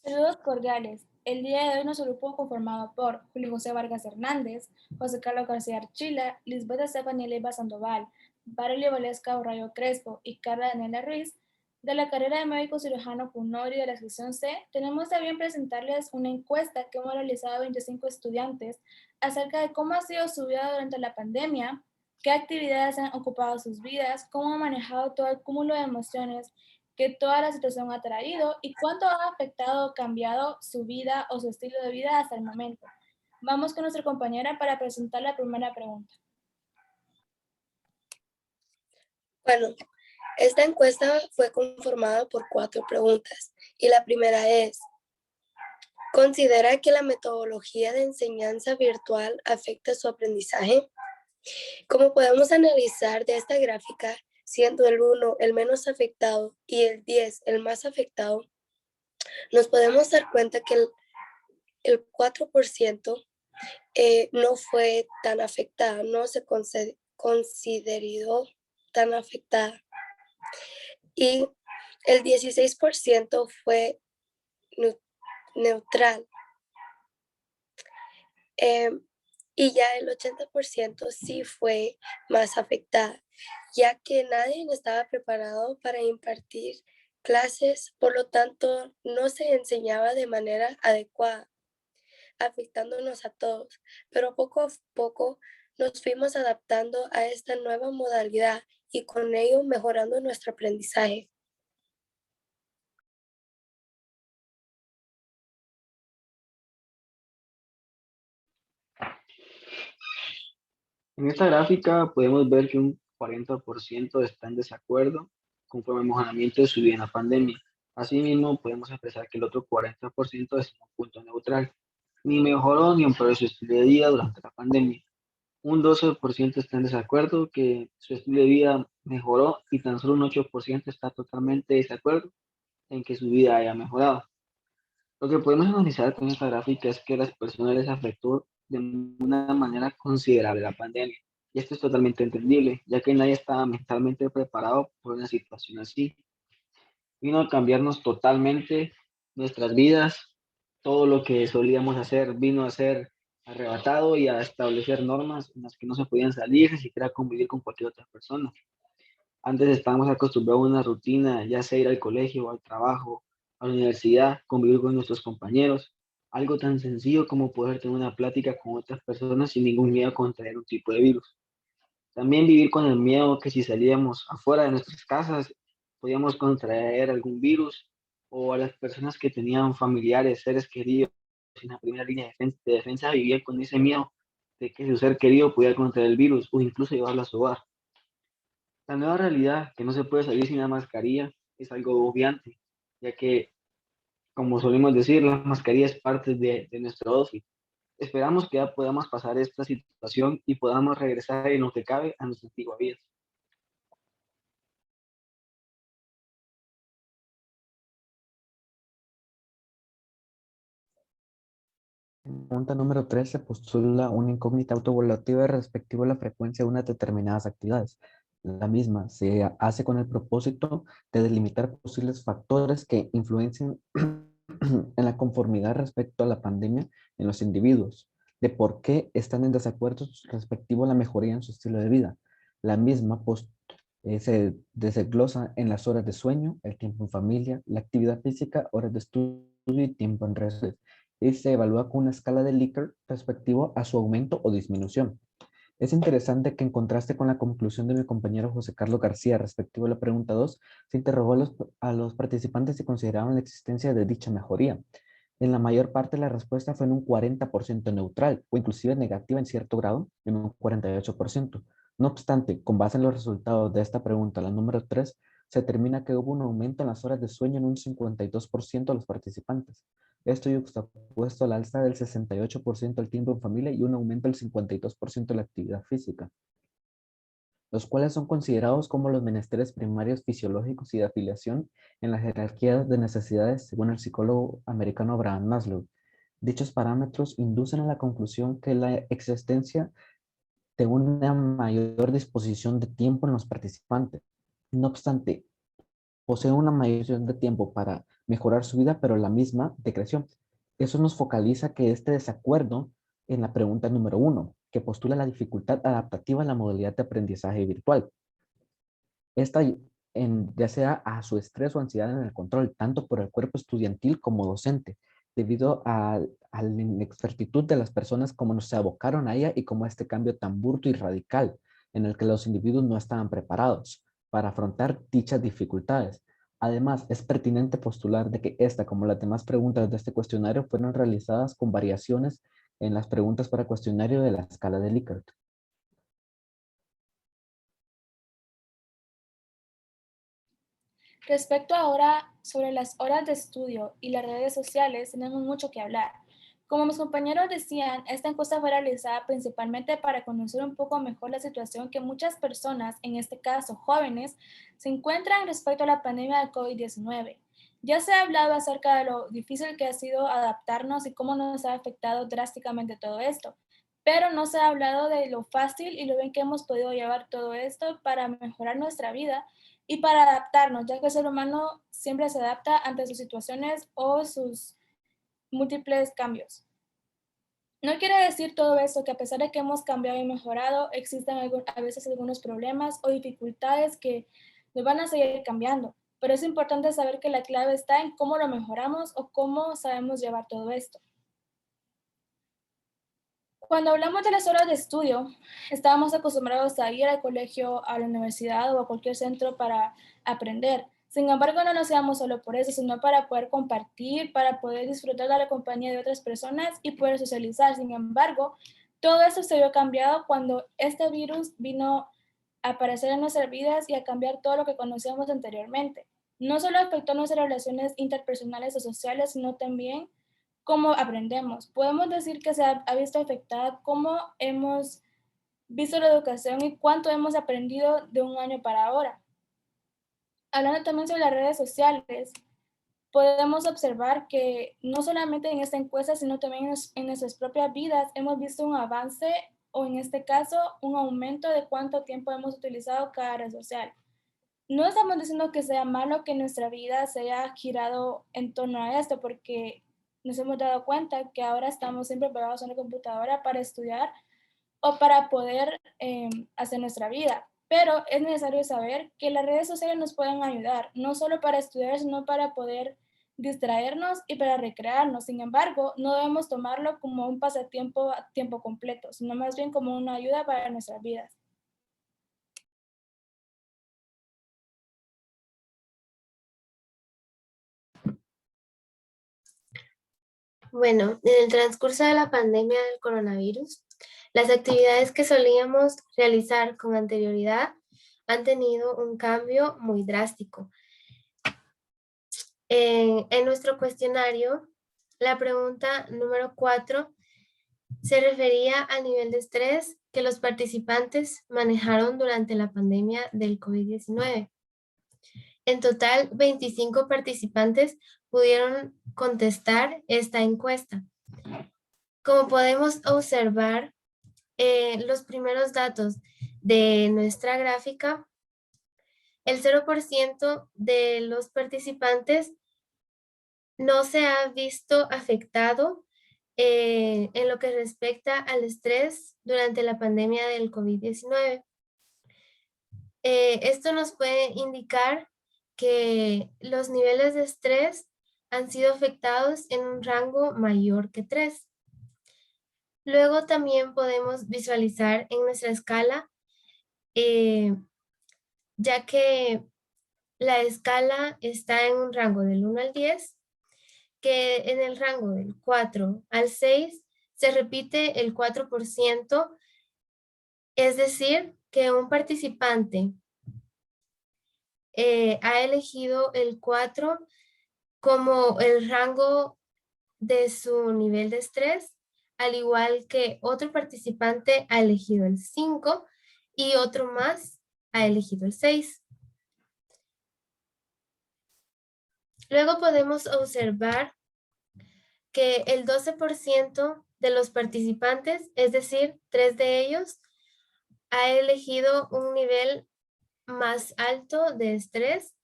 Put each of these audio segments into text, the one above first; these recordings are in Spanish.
Saludos cordiales. El día de hoy nuestro grupo conformado por Julio José Vargas Hernández, José Carlos García Archila, Lisbeth Estefanía Leiva Sandoval, Barely Valesca Rayo Crespo y Carla Daniela Ruiz, de la carrera de médico cirujano Cunori de la sección C, tenemos a bien presentarles una encuesta que hemos realizado a 25 estudiantes acerca de cómo ha sido su vida durante la pandemia, qué actividades han ocupado sus vidas, cómo han manejado todo el cúmulo de emociones que toda la situación ha traído y cuánto ha afectado o cambiado su vida o su estilo de vida hasta el momento. Vamos con nuestra compañera para presentar la primera pregunta. Bueno, esta encuesta fue conformada por 4 preguntas y la primera es, ¿considera que la metodología de enseñanza virtual afecta su aprendizaje? Como podemos analizar de esta gráfica, siendo el 1 el menos afectado y el 10 el más afectado, nos podemos dar cuenta que el 4% no fue tan afectada, no se consideró tan afectada. Y el 16% fue neutral. Y ya el 80% sí fue más afectada, ya que nadie estaba preparado para impartir clases, por lo tanto no se enseñaba de manera adecuada, afectándonos a todos, pero poco a poco nos fuimos adaptando a esta nueva modalidad y con ello mejorando nuestro aprendizaje. En esta gráfica podemos ver que un 40% está en desacuerdo conforme al mejoramiento de su vida en la pandemia. Asimismo, podemos expresar que el otro 40% es un punto neutral, ni mejoró ni empeoró su estilo de vida durante la pandemia. Un 12% está en desacuerdo que su estilo de vida mejoró y tan solo un 8% está totalmente de desacuerdo en que su vida haya mejorado. Lo que podemos analizar con esta gráfica es que a las personas les afectó de una manera considerable la pandemia. Y esto es totalmente entendible, ya que nadie estaba mentalmente preparado por una situación así. Vino a cambiarnos totalmente nuestras vidas, todo lo que solíamos hacer vino a ser arrebatado y a establecer normas en las que no se podían salir, ni siquiera convivir con cualquier otra persona. Antes estábamos acostumbrados a una rutina, ya sea ir al colegio, al trabajo, a la universidad, convivir con nuestros compañeros, algo tan sencillo como poder tener una plática con otras personas sin ningún miedo a contraer un tipo de virus. También vivir con el miedo que si salíamos afuera de nuestras casas podíamos contraer algún virus o a las personas que tenían familiares, seres queridos en la primera línea de defensa vivían con ese miedo de que su ser querido pudiera contraer el virus o incluso llevarlo a su hogar. La nueva realidad, que no se puede salir sin la mascarilla, es algo obviante, ya que, como solemos decir, la mascarilla es parte de nuestro outfit. Esperamos que ya podamos pasar esta situación y podamos regresar en lo que cabe a nuestra antigua vida. Pregunta número 3 se postula una incógnita autoevaluativa respectiva a la frecuencia de unas determinadas actividades. La misma se hace con el propósito de delimitar posibles factores que influencien en la conformidad respecto a la pandemia en los individuos, de por qué están en desacuerdo respectivo a la mejoría en su estilo de vida. La misma se desglosa en las horas de sueño, el tiempo en familia, la actividad física, horas de estudio y tiempo en redes y se evalúa con una escala de Likert respectivo a su aumento o disminución. Es interesante que en contraste con la conclusión de mi compañero José Carlos García respectivo a la pregunta 2, se interrogó a los participantes si consideraban la existencia de dicha mejoría. En la mayor parte la respuesta fue en un 40% neutral o inclusive negativa en cierto grado, en un 48%. No obstante, con base en los resultados de esta pregunta, la número 3, se determina que hubo un aumento en las horas de sueño en un 52% de los participantes. Esto yuxtapuesto al alza del 68% del tiempo en familia y un aumento del 52% de la actividad física, los cuales son considerados como los menesteres primarios fisiológicos y de afiliación en la jerarquía de necesidades según el psicólogo americano Abraham Maslow. Dichos parámetros inducen a la conclusión que la existencia de una mayor disposición de tiempo en los participantes. No obstante, poseen una mayor de tiempo para mejorar su vida, pero la misma decreció. Eso nos focaliza que este desacuerdo en la pregunta número 1, que postula la dificultad adaptativa a la modalidad de aprendizaje virtual. Esta ya sea a su estrés o ansiedad en el control, tanto por el cuerpo estudiantil como docente, debido a la inexpertitud de las personas como se abocaron a ella y como este cambio tan burdo y radical en el que los individuos no estaban preparados para afrontar dichas dificultades. Además, es pertinente postular de que esta, como las demás preguntas de este cuestionario, fueron realizadas con variaciones en las preguntas para cuestionario de la escala de Likert. Respecto ahora sobre las horas de estudio y las redes sociales, tenemos mucho que hablar. Como mis compañeros decían, esta encuesta fue realizada principalmente para conocer un poco mejor la situación que muchas personas, en este caso jóvenes, se encuentran respecto a la pandemia del COVID-19. Ya se ha hablado acerca de lo difícil que ha sido adaptarnos y cómo nos ha afectado drásticamente todo esto, pero no se ha hablado de lo fácil y lo bien que hemos podido llevar todo esto para mejorar nuestra vida y para adaptarnos, ya que el ser humano siempre se adapta ante sus situaciones o sus múltiples cambios. No quiere decir todo esto que a pesar de que hemos cambiado y mejorado, existen a veces algunos problemas o dificultades que nos van a seguir cambiando, pero es importante saber que la clave está en cómo lo mejoramos o cómo sabemos llevar todo esto. Cuando hablamos de las horas de estudio, estábamos acostumbrados a ir al colegio, a la universidad o a cualquier centro para aprender. Sin embargo, no nos íbamos solo por eso, sino para poder compartir, para poder disfrutar de la compañía de otras personas y poder socializar. Sin embargo, todo eso se vio cambiado cuando este virus vino a aparecer en nuestras vidas y a cambiar todo lo que conocíamos anteriormente. No solo afectó nuestras relaciones interpersonales o sociales, sino también cómo aprendemos. Podemos decir que se ha visto afectada cómo hemos visto la educación y cuánto hemos aprendido de un año para ahora. Hablando también sobre las redes sociales, podemos observar que no solamente en esta encuesta, sino también en nuestras propias vidas hemos visto un avance o en este caso un aumento de cuánto tiempo hemos utilizado cada red social. No estamos diciendo que sea malo que nuestra vida se haya girado en torno a esto, porque nos hemos dado cuenta que ahora estamos siempre pegados a una computadora para estudiar o para poder hacer nuestra vida. Pero es necesario saber que las redes sociales nos pueden ayudar, no solo para estudiar, sino para poder distraernos y para recrearnos. Sin embargo, no debemos tomarlo como un pasatiempo a tiempo completo, sino más bien como una ayuda para nuestras vidas. Bueno, en el transcurso de la pandemia del coronavirus, las actividades que solíamos realizar con anterioridad han tenido un cambio muy drástico. En nuestro cuestionario, la pregunta número 4 se refería al nivel de estrés que los participantes manejaron durante la pandemia del COVID-19. En total, 25 participantes pudieron contestar esta encuesta. Como podemos observar, los primeros datos de nuestra gráfica, el 0% de los participantes no se ha visto afectado en lo que respecta al estrés durante la pandemia del COVID-19. Esto nos puede indicar que los niveles de estrés han sido afectados en un rango mayor que 3. Luego también podemos visualizar en nuestra escala, ya que la escala está en un rango del 1 al 10, que en el rango del 4 al 6 se repite el 4%, es decir, que un participante ha elegido el 4 como el rango de su nivel de estrés, al igual que otro participante ha elegido el 5 y otro más ha elegido el 6. Luego podemos observar que el 12% de los participantes, es decir, 3 de ellos, ha elegido un nivel más alto de estrés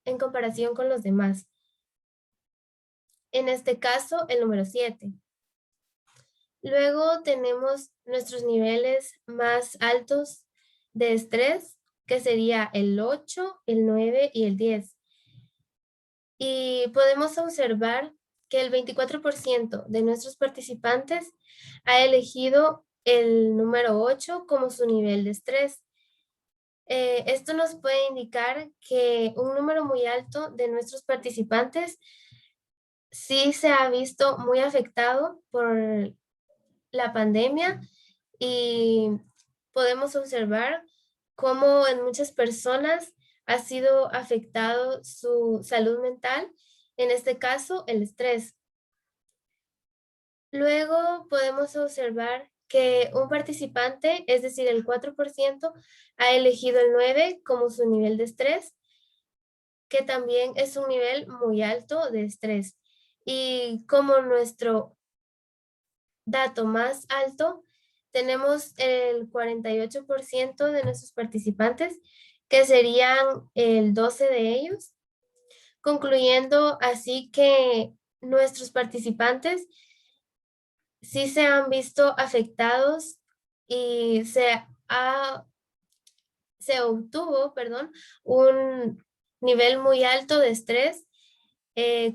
en comparación con los demás. En este caso, el número 7. Luego tenemos nuestros niveles más altos de estrés, que sería el 8, el 9 y el 10. Y podemos observar que el 24% de nuestros participantes ha elegido el número 8 como su nivel de estrés. Esto nos puede indicar que un número muy alto de nuestros participantes sí se ha visto muy afectado por la pandemia y podemos observar cómo en muchas personas ha sido afectado su salud mental, en este caso el estrés. Luego podemos observar que un participante, es decir, el 4%, ha elegido el 9 como su nivel de estrés, que también es un nivel muy alto de estrés. Y como nuestro dato más alto, tenemos el 48% de nuestros participantes, que serían el 12 de ellos, concluyendo así que nuestros participantes sí se han visto afectados y se obtuvo, un nivel muy alto de estrés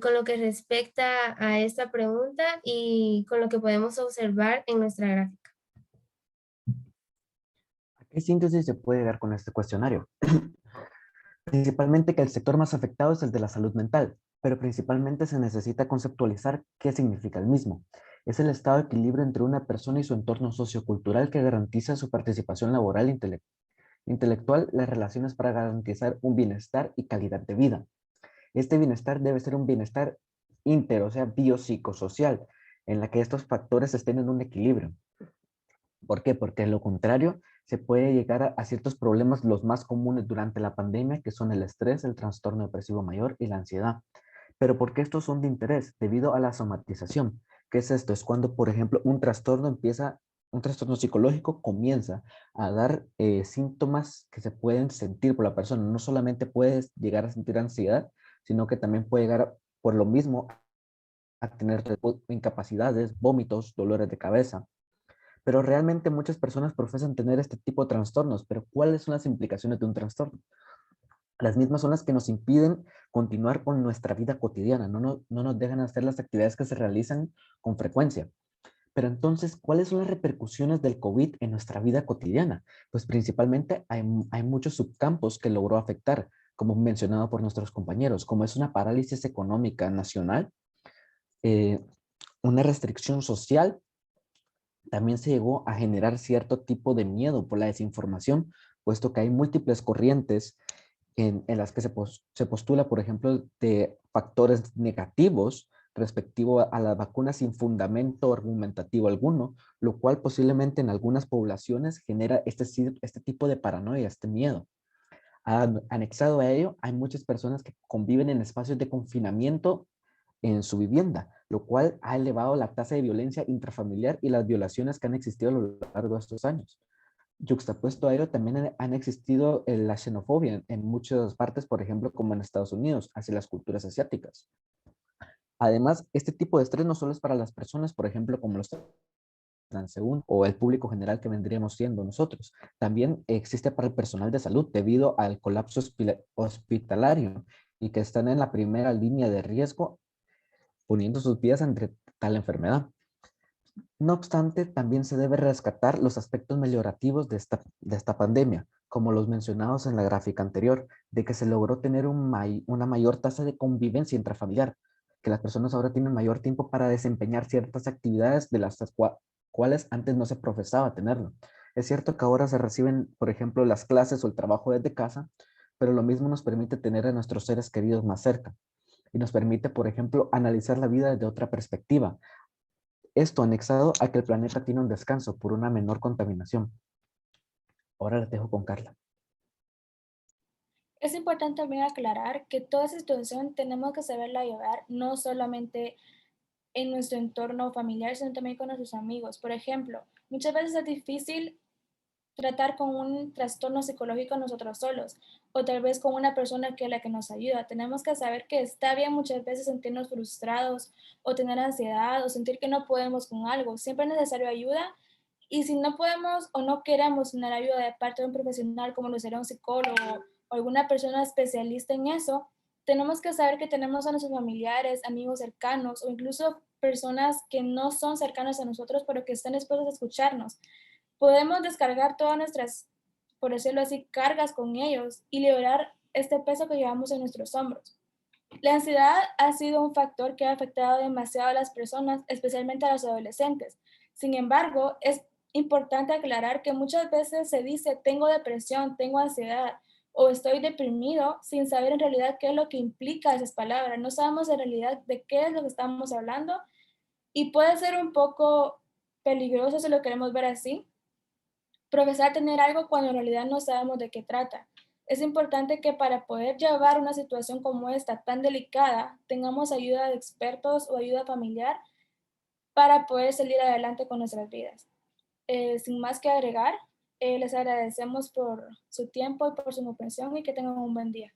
con lo que respecta a esta pregunta y con lo que podemos observar en nuestra gráfica. ¿A qué síntesis se puede llegar con este cuestionario? Principalmente que el sector más afectado es el de la salud mental, pero principalmente se necesita conceptualizar qué significa el mismo. Es el estado de equilibrio entre una persona y su entorno sociocultural que garantiza su participación laboral e intelectual, las relaciones para garantizar un bienestar y calidad de vida. Este bienestar debe ser un bienestar íntero, o sea, biopsicosocial, en la que estos factores estén en un equilibrio. ¿Por qué? Porque de lo contrario se puede llegar a ciertos problemas, los más comunes durante la pandemia, que son el estrés, el trastorno depresivo mayor y la ansiedad. Pero ¿por qué estos son de interés? Debido a la somatización. ¿Qué es esto? Es cuando, por ejemplo, un trastorno psicológico comienza a dar síntomas que se pueden sentir por la persona. No solamente puedes llegar a sentir ansiedad, sino que también puede llegar por lo mismo a tener incapacidades, vómitos, dolores de cabeza. Pero realmente muchas personas profesan tener este tipo de trastornos, pero ¿cuáles son las implicaciones de un trastorno? Las mismas son las que nos impiden continuar con nuestra vida cotidiana, no nos dejan hacer las actividades que se realizan con frecuencia. Pero entonces, ¿cuáles son las repercusiones del COVID en nuestra vida cotidiana? Pues principalmente hay muchos subcampos que logró afectar, como mencionado por nuestros compañeros, como es una parálisis económica nacional, eh, una restricción social. También se llegó a generar cierto tipo de miedo por la desinformación, puesto que hay múltiples corrientes en las que se postula, por ejemplo, de factores negativos respectivo a las vacunas sin fundamento argumentativo alguno, lo cual posiblemente en algunas poblaciones genera este tipo de paranoia, este miedo. Anexado a ello, hay muchas personas que conviven en espacios de confinamiento en su vivienda, lo cual ha elevado la tasa de violencia intrafamiliar y las violaciones que han existido a lo largo de estos años. Yuxtapuesto a ello, también han existido la xenofobia en muchas partes, por ejemplo, como en Estados Unidos, hacia las culturas asiáticas. Además, este tipo de estrés no solo es para las personas, por ejemplo, como los transeúntes o el público general que vendríamos siendo nosotros. También existe para el personal de salud debido al colapso hospitalario y que están en la primera línea de riesgo poniendo sus vidas ante tal enfermedad. No obstante, también se debe rescatar los aspectos meliorativos de esta pandemia, como los mencionados en la gráfica anterior, de que se logró tener una mayor tasa de convivencia intrafamiliar, que las personas ahora tienen mayor tiempo para desempeñar ciertas actividades de las cuales antes no se profesaba tenerlo. Es cierto que ahora se reciben, por ejemplo, las clases o el trabajo desde casa, pero lo mismo nos permite tener a nuestros seres queridos más cerca y nos permite, por ejemplo, analizar la vida desde otra perspectiva. Esto anexado a que el planeta tiene un descanso por una menor contaminación. Ahora les dejo con Carla. Es importante también aclarar que toda esa situación tenemos que saberla llevar no solamente en nuestro entorno familiar, sino también con nuestros amigos. Por ejemplo, muchas veces es difícil tratar con un trastorno psicológico nosotros solos, o tal vez con una persona que es la que nos ayuda. Tenemos que saber que está bien muchas veces sentirnos frustrados o tener ansiedad o sentir que no podemos con algo. Siempre es necesario ayuda, y si no podemos o no queremos tener ayuda de parte de un profesional como lo será un psicólogo o alguna persona especialista en eso, tenemos que saber que tenemos a nuestros familiares, amigos cercanos o incluso personas que no son cercanas a nosotros, pero que están dispuestos a escucharnos. Podemos descargar todas nuestras, por decirlo así, cargas con ellos y liberar este peso que llevamos en nuestros hombros. La ansiedad ha sido un factor que ha afectado demasiado a las personas, especialmente a los adolescentes. Sin embargo, es importante aclarar que muchas veces se dice tengo depresión, tengo ansiedad o estoy deprimido sin saber en realidad qué es lo que implica esas palabras. No sabemos en realidad de qué es lo que estamos hablando, y puede ser un poco peligroso si lo queremos ver así, profesar tener algo cuando en realidad no sabemos de qué trata. Es importante que para poder llevar una situación como esta tan delicada, tengamos ayuda de expertos o ayuda familiar para poder salir adelante con nuestras vidas. Sin más que agregar, les agradecemos por su tiempo y por su comprensión, y que tengan un buen día.